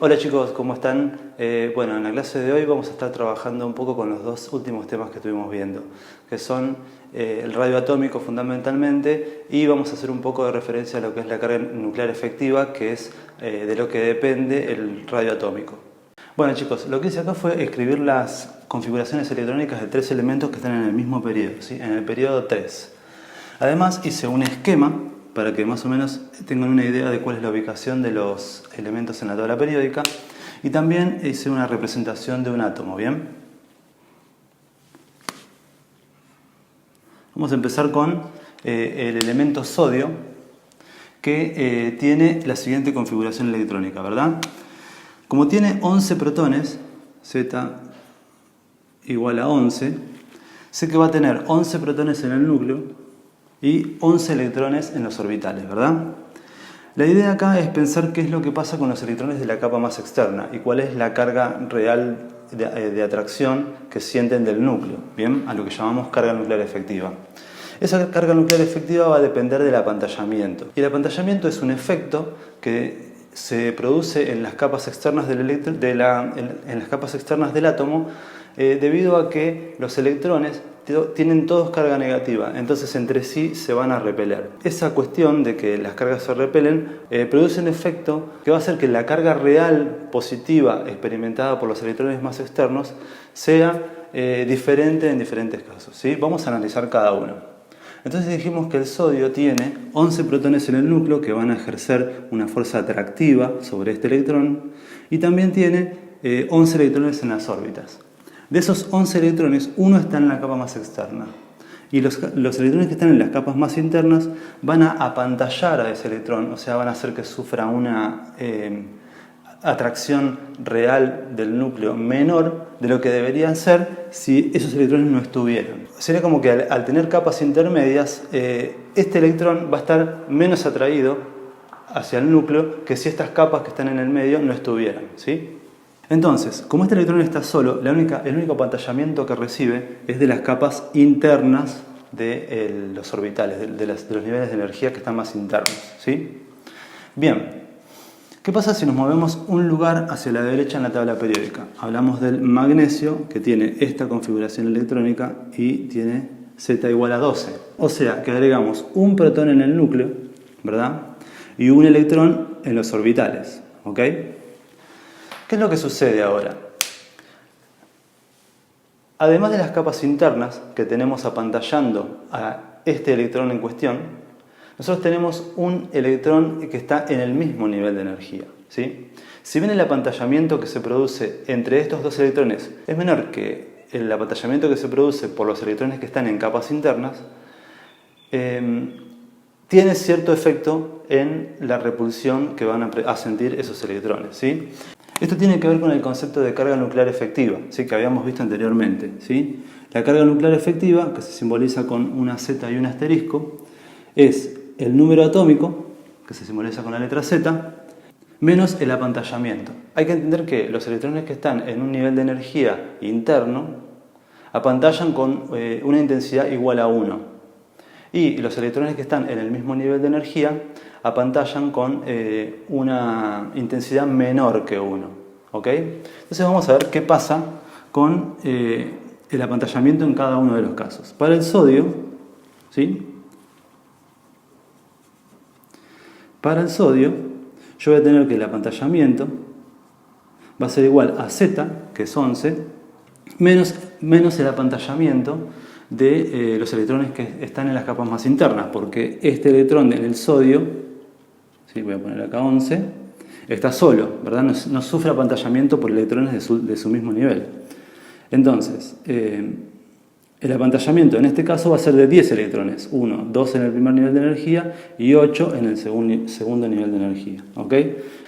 Hola chicos, ¿cómo están? Bueno, en la clase de hoy vamos a estar trabajando un poco con los dos últimos temas que estuvimos viendo, que son el radio atómico fundamentalmente, y vamos a hacer un poco de referencia a lo que es la carga nuclear efectiva, que es de lo que depende el radio atómico. Bueno chicos, lo que hice acá fue escribir las configuraciones electrónicas de tres elementos que están en el mismo periodo, ¿sí? En el periodo 3. Además hice un esquema para que más o menos tengan una idea de cuál es la ubicación de los elementos en la tabla periódica, y también hice una representación de un átomo, ¿bien? Vamos a empezar con el elemento sodio, que tiene la siguiente configuración electrónica, ¿verdad? Como tiene 11 protones, Z igual a 11, sé que va a tener 11 protones en el núcleo y 11 electrones en los orbitales, ¿verdad? La idea acá es pensar qué es lo que pasa con los electrones de la capa más externa y cuál es la carga real de atracción que sienten del núcleo, ¿bien? A lo que llamamos carga nuclear efectiva. Esa carga nuclear efectiva va a depender del apantallamiento. Y el apantallamiento es un efecto que se produce en las capas externas en las capas externas del átomo debido a que los electrones tienen todos carga negativa, entonces entre sí se van a repeler. Esa cuestión de que las cargas se repelen produce un efecto que va a hacer que la carga real positiva experimentada por los electrones más externos sea diferente en diferentes casos, ¿sí? Vamos a analizar cada uno. Entonces dijimos que el sodio tiene 11 protones en el núcleo que van a ejercer una fuerza atractiva sobre este electrón, y también tiene 11 electrones en las órbitas. De esos 11 electrones, uno está en la capa más externa. Y los electrones que están en las capas más internas van a apantallar a ese electrón, o sea, van a hacer que sufra una atracción real del núcleo menor de lo que deberían ser si esos electrones no estuvieran. Sería como que al tener capas intermedias, este electrón va a estar menos atraído hacia el núcleo que si estas capas que están en el medio no estuvieran, ¿sí? Entonces, como este electrón está solo, el único apantallamiento que recibe es de las capas internas de los orbitales, de los niveles de energía que están más internos, ¿sí? Bien, ¿qué pasa si nos movemos un lugar hacia la derecha en la tabla periódica? Hablamos del magnesio, que tiene esta configuración electrónica y tiene Z igual a 12. O sea, que agregamos un protón en el núcleo, ¿verdad? Y un electrón en los orbitales, ¿ok? ¿Qué es lo que sucede ahora? Además de las capas internas que tenemos apantallando a este electrón en cuestión, nosotros tenemos un electrón que está en el mismo nivel de energía, ¿sí? Si bien el apantallamiento que se produce entre estos dos electrones es menor que el apantallamiento que se produce por los electrones que están en capas internas, tiene cierto efecto en la repulsión que van a sentir esos electrones, ¿sí? Esto tiene que ver con el concepto de carga nuclear efectiva, ¿sí? Que habíamos visto anteriormente, ¿sí? La carga nuclear efectiva, que se simboliza con una Z y un asterisco, es el número atómico, que se simboliza con la letra Z, menos el apantallamiento. Hay que entender que los electrones que están en un nivel de energía interno apantallan con una intensidad igual a 1. Y los electrones que están en el mismo nivel de energía apantallan con una intensidad menor que 1. ¿Ok? Entonces vamos a ver qué pasa con el apantallamiento en cada uno de los casos. Para el sodio, ¿sí? Para el sodio, yo voy a tener que el apantallamiento va a ser igual a Z, que es 11, menos el apantallamiento de los electrones que están en las capas más internas, porque este electrón en el sodio, ¿sí? Voy a poner acá 11, está solo, ¿verdad? No sufre apantallamiento por electrones de su mismo nivel. Entonces, el apantallamiento en este caso va a ser de 10 electrones, 1, 2 en el primer nivel de energía y 8 en el segundo nivel de energía, ¿ok?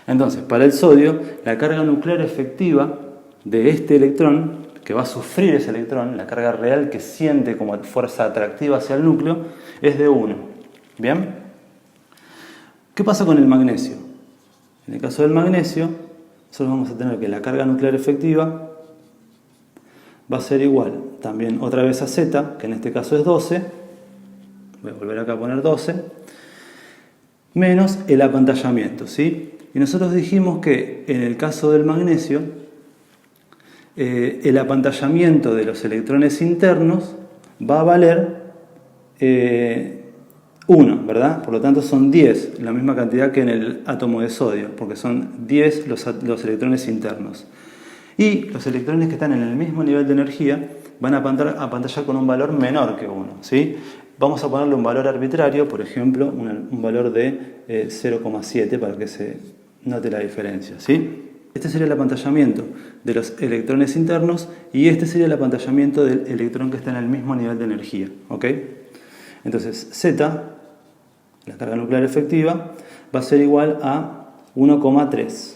Entonces, para el sodio, la carga nuclear efectiva de este electrón, que va a sufrir ese electrón, la carga real que siente como fuerza atractiva hacia el núcleo, es de 1. ¿Bien? ¿Qué pasa con el magnesio? En el caso del magnesio, nosotros vamos a tener que la carga nuclear efectiva va a ser igual también otra vez a Z, que en este caso es 12, voy a volver acá a poner 12, menos el apantallamiento, ¿sí? Y nosotros dijimos que en el caso del magnesio, el apantallamiento de los electrones internos va a valer 1, ¿verdad? Por lo tanto son 10, la misma cantidad que en el átomo de sodio, porque son 10 los electrones internos. Y los electrones que están en el mismo nivel de energía van a apantallar con un valor menor que 1, ¿sí? Vamos a ponerle un valor arbitrario, por ejemplo, un valor de 0,7 para que se note la diferencia, ¿sí? Este sería el apantallamiento de los electrones internos y este sería el apantallamiento del electrón que está en el mismo nivel de energía, ¿ok? Entonces, Z, la carga nuclear efectiva, va a ser igual a 1,3,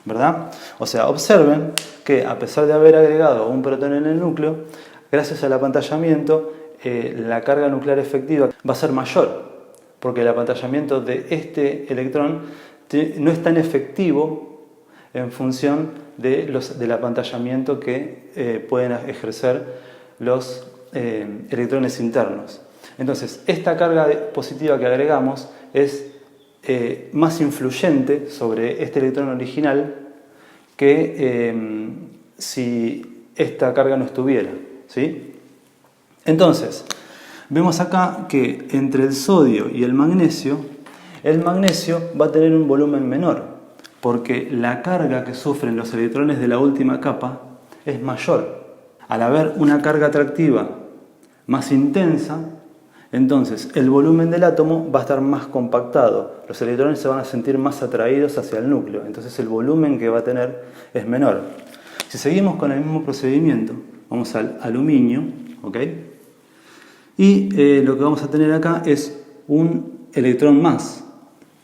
¿verdad? O sea, observen que a pesar de haber agregado un protón en el núcleo, gracias al apantallamiento, la carga nuclear efectiva va a ser mayor, porque el apantallamiento de este electrón no es tan efectivo en función del apantallamiento que pueden ejercer los electrones internos. Entonces, esta carga positiva que agregamos es más influyente sobre este electrón original que si esta carga no estuviera, ¿sí? Entonces, vemos acá que entre el sodio y el magnesio va a tener un volumen menor, porque la carga que sufren los electrones de la última capa es mayor. Al haber una carga atractiva más intensa, entonces el volumen del átomo va a estar más compactado. Los electrones se van a sentir más atraídos hacia el núcleo, entonces el volumen que va a tener es menor. Si seguimos con el mismo procedimiento, vamos al aluminio, ¿ok? Y lo que vamos a tener acá es un electrón más.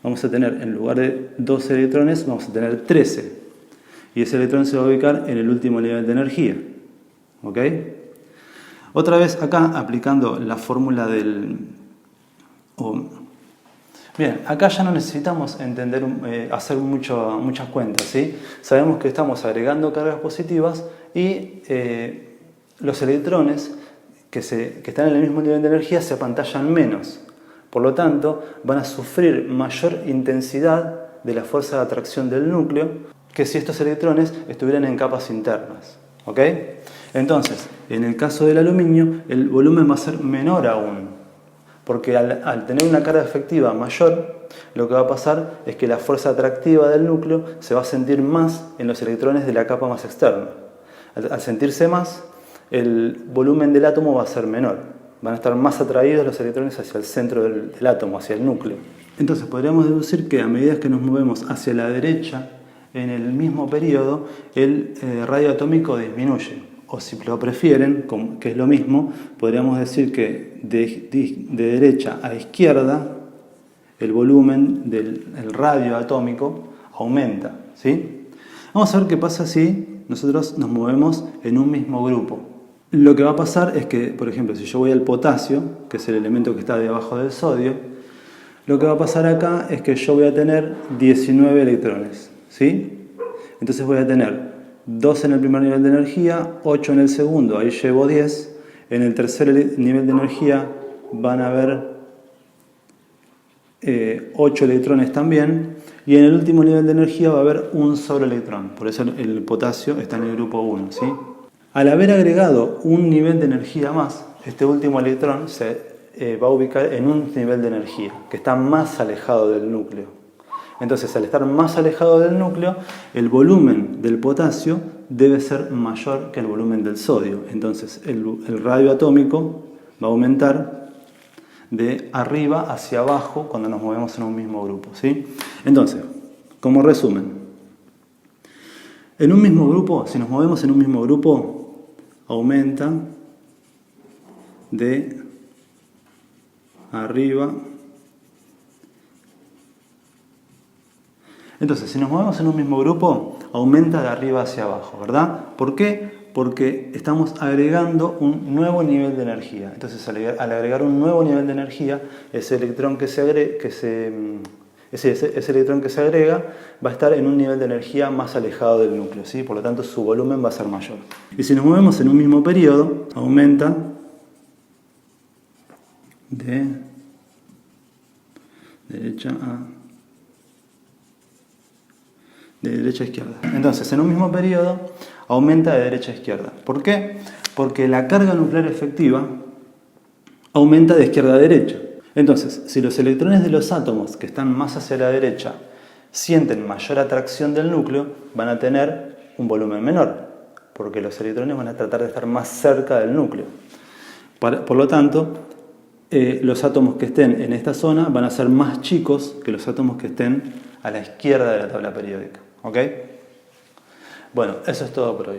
Vamos a tener, en lugar de 12 electrones, vamos a tener 13. Y ese electrón se va a ubicar en el último nivel de energía, ¿ok? Otra vez acá, aplicando la fórmula del... Bien, acá ya no necesitamos hacer muchas cuentas, ¿sí? Sabemos que estamos agregando cargas positivas y los electrones que están en el mismo nivel de energía se apantallan menos. Por lo tanto, van a sufrir mayor intensidad de la fuerza de atracción del núcleo que si estos electrones estuvieran en capas internas, ¿ok? Entonces, en el caso del aluminio, el volumen va a ser menor aún, porque al tener una carga efectiva mayor, lo que va a pasar es que la fuerza atractiva del núcleo se va a sentir más en los electrones de la capa más externa. Al sentirse más, el volumen del átomo va a ser menor. Van a estar más atraídos los electrones hacia el centro del átomo, hacia el núcleo. Entonces podríamos deducir que a medida que nos movemos hacia la derecha, en el mismo periodo, el radio atómico disminuye. O si lo prefieren, que es lo mismo, podríamos decir que de derecha a izquierda, el volumen del radio atómico aumenta, ¿sí? Vamos a ver qué pasa si nosotros nos movemos en un mismo grupo. Lo que va a pasar es que, por ejemplo, si yo voy al potasio, que es el elemento que está debajo del sodio, lo que va a pasar acá es que yo voy a tener 19 electrones, ¿sí? Entonces voy a tener 2 en el primer nivel de energía, 8 en el segundo, ahí llevo 10. En el tercer nivel de energía van a haber 8 electrones también. Y en el último nivel de energía va a haber un solo electrón. Por eso el potasio está en el grupo 1, ¿sí? Al haber agregado un nivel de energía más, este último electrón se va a ubicar en un nivel de energía que está más alejado del núcleo. Entonces, al estar más alejado del núcleo, el volumen del potasio debe ser mayor que el volumen del sodio. Entonces, el radio atómico va a aumentar de arriba hacia abajo cuando nos movemos en un mismo grupo, ¿sí? Entonces, como resumen, en un mismo grupo, si nos movemos en un mismo grupo, aumenta de arriba. Entonces, si nos movemos en un mismo grupo, aumenta de arriba hacia abajo, ¿verdad? ¿Por qué? Porque estamos agregando un nuevo nivel de energía. Entonces, al agregar un nuevo nivel de energía, ese electrón que se agrega va a estar en un nivel de energía más alejado del núcleo, ¿sí? Por lo tanto, su volumen va a ser mayor. Y si nos movemos en un mismo periodo, aumenta de derecha a de derecha a izquierda. Entonces, en un mismo periodo aumenta de derecha a izquierda. ¿Por qué? Porque la carga nuclear efectiva aumenta de izquierda a derecha. Entonces, si los electrones de los átomos que están más hacia la derecha sienten mayor atracción del núcleo, van a tener un volumen menor, porque los electrones van a tratar de estar más cerca del núcleo. Por lo tanto, los átomos que estén en esta zona van a ser más chicos que los átomos que estén a la izquierda de la tabla periódica. ¿Ok? Bueno, eso es todo por hoy.